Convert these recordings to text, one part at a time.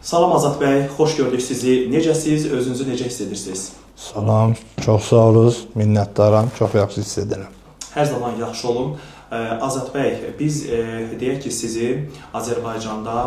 Salam Azad bəy, xoş gördük sizi. Necəsiz, özünüzü necə hiss edirsiniz? Salam, çox sağ olun, minnətdaram, çox yaxşı hiss edirəm. Hər zaman yaxşı olun. Azad bəy, biz deyək ki, sizi Azərbaycanda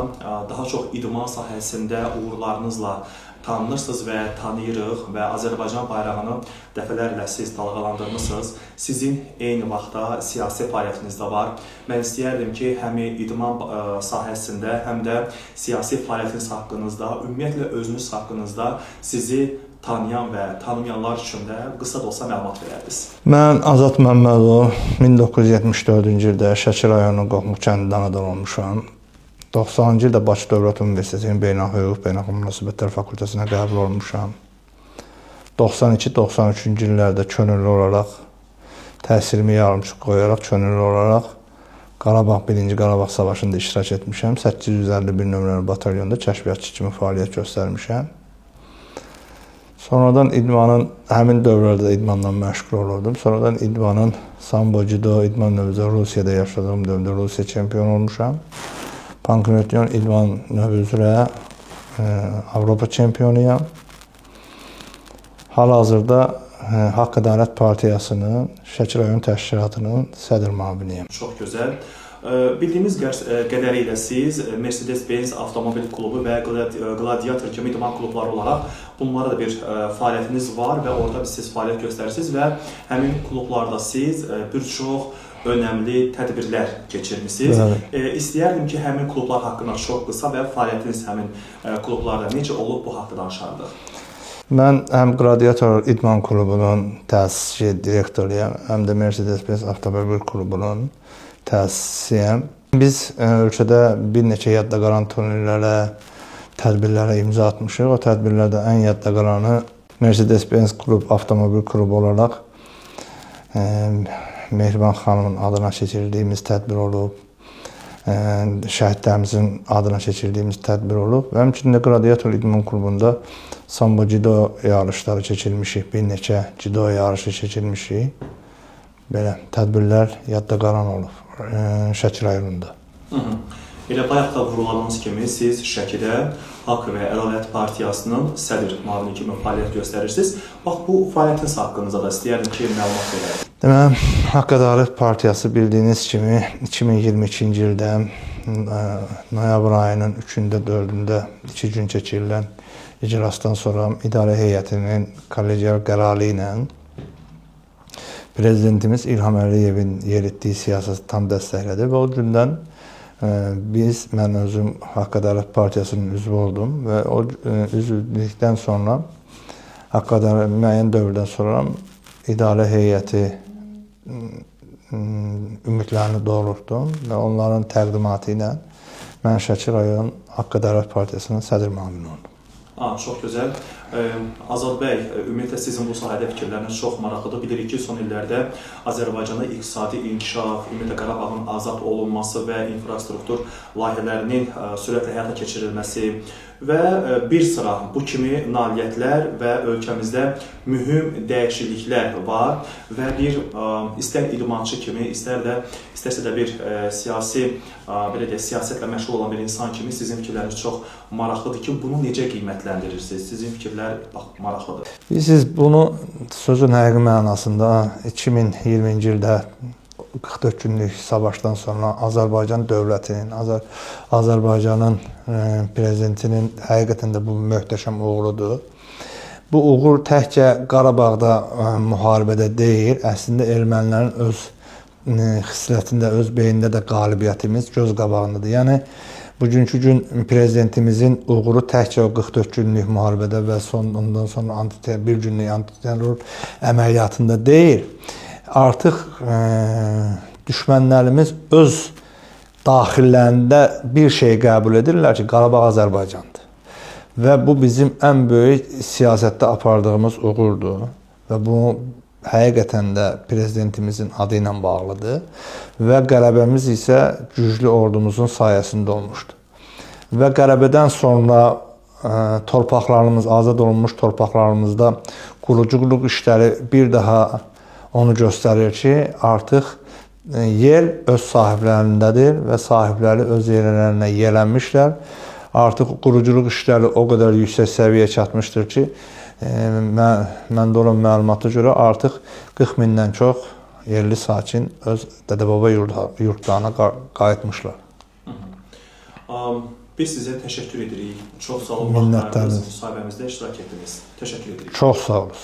daha çox idman sahəsində uğurlarınızla tanınırsınız və tanıyırıq və Azərbaycan bayrağını dəfələrlə siz dalğalandırmısınız. Sizin eyni vaxtda siyasi fəaliyyətiniz də var. Mən istəyərdim ki, həm idman sahəsində, həm də siyasi fəaliyyətiniz haqqınızda, ümumiyyətlə özünüz haqqınızda sizi tanıyan və tanımayanlar üçün də qısa da olsa məlumat verərdiniz. Mən Azad Məmmədov 1974-cü ildə Şəki rayonu Qoxmuq kəndindən anadan olmuşam. 90-cı ildə Bakı Dövlət Universitetinin Beynəlxalq Beynəlxalq Münasibətlər Fakültəsinə qəbul olmuşam. 92-93-cü illərdə könüllü olaraq təhsilimi yarımçıq qoyaraq könüllü olaraq Qarabağ 1-ci Qarabağ Savaşında iştirak etmişəm. 851 nömrəli batalyonda kəşfiyyatçı kimi fəaliyyət göstərmişəm. Sonradan həmin dövrlərdə idmanla məşğul olurdum. Sonradan idmanın sambo, judo, idman növüzə Rusiyada yaşadığım dövrdə Rusiya çempionu olmuşam. Pankratyon idman növü üzrə Avropa çempionuyam. Hal-hazırda Haqq Ədalət Partiyasının Şəki rayon təşkilatının sədr müaviniyəm. Çox gözəl. Bildiyimiz qədərilə siz Mercedes-Benz Avtomobil Klubu və Gladiator kimi idman klubları olaraq bunlara da bir fəaliyyətiniz var və orada siz fəaliyyət göstərirsiniz və həmin klublarda siz bir çox önəmli tədbirlər keçirmisiniz. İstəyərdim ki, həmin klublar haqqında çox qısa və fəaliyyətiniz həmin klublarda necə olub bu haqda danışardıq. Mən həm Gladiator İdman Klubunun təsisçi direktoruyam, həm də Mercedes-Benz Avtomobil Klubunun təsisçisiyəm. Biz ölkədə bir neçə yadda qalan turnirlərə, tədbirlərə imza atmışıq. O tədbirlərdə ən yadda qalanı Mercedes-Benz Klub Avtomobil Klubu olaraq Mehriban xanımın adına keçirdiyimiz tədbir olub. Şəhidlərimizin adına keçirdiyimiz tədbir olub. Və həmçinin də Gladiator İdman Klubunda sambo judo yarışları keçirmişik. Bir neçə judo yarışı keçirmişik. Belə tədbirlər yadda qalan olub Şəki rayonunda. Elə bayaq da vurğuladığınız kimi siz Şəkidə Haqq və Ədalət Partiyasının sədr müavini kimi fəaliyyət göstərirsiniz. Bax, bu fəaliyyətiniz haqqınızda da istəyərdim ki, məlumat verək. Deməli, Haqq Ədalət Partiyası bildiyiniz kimi 2022-ci ildə noyabr ayının 3-də, 4-də 2 gün keçirilən iclasdan sonra idarə heyətinin kollegial qərarı ilə Prezidentimiz İlham Əliyevin yeritdiyi siyasəti tam dəstəklədi və o gündən mən özüm Haqq Ədalət Partiyasının üzvü oldum və o üzvlükdən sonra Haqq Ədalət müəyyən dövrdən sonra idarə heyəti ümidlərini doğrultdum və onların təqdimatı ilə mən Şəki rayon Haqq Ədalət Partiyasının sədr müavini oldum. Çox gözəl. Azad bəy, ümumiyyətlə sizin bu sahədə fikirləriniz çox maraqlıdır. Bilirik ki, son illərdə Azərbaycanda iqtisadi inkişaf, ümumiyyətlə Qarabağın azad olunması və infrastruktur layihələrinin sürətlə həyata keçirilməsi və bir sıra bu kimi nailiyyətlər və ölkəmizdə mühüm dəyişikliklər var və bir istər idmançı kimi, istərsə də bir siyasi, belə deyək, siyasətlə məşğul olan bir insan kimi sizin fikirləriniz çox maraqlıdır ki, bunu necə qiymətləndirirsiniz? Sizin fikirlər maraqlıdır. Siz bunu sözün həqiqi mənasında 2020-ci ildə 44 günlük savaşdan sonra Azərbaycan dövlətinin, Azərbaycanın prezidentinin həqiqətən də bu möhtəşəm uğurudur. Bu uğur təkcə Qarabağda müharibədə deyil, əslində ermənilərin öz xislətində, öz beynində də qalibiyyətimiz göz qabağındadır. Yəni, bugünkü gün prezidentimizin uğuru təkcə o 44 günlük müharibədə və ondan sonra bir günlük antiterror əməliyyatında deyil. Artıq düşmənlərimiz öz daxillərində bir şey qəbul edirlər ki, Qarabağ Azərbaycandır. Və bu bizim ən böyük siyasətdə apardığımız uğurdur və bu həqiqətən də prezidentimizin adı ilə bağlıdır və qələbəmiz isə güclü ordumuzun sayəsində olmuşdur. Və qələbədən sonra torpaqlarımız, azad olunmuş torpaqlarımızda quruculuq işləri bir daha onu göstərir ki, artıq yer öz sahiblərindədir və sahibləri öz yerlərinə yiyələnmişlər. artıq quruculuq işləri o qədər yüksək səviyyəyə çatmışdır ki, məndə olan məlumata görə artıq 40 mindən çox yerli sakin öz dədə-baba yurdlarına qayıtmışlar. Biz sizə təşəkkür edirik. Çox sağ olun. Minnətdarıq. Müsahibəmizdə iştirak etdiniz. Təşəkkür edirik. Çox sağ olun.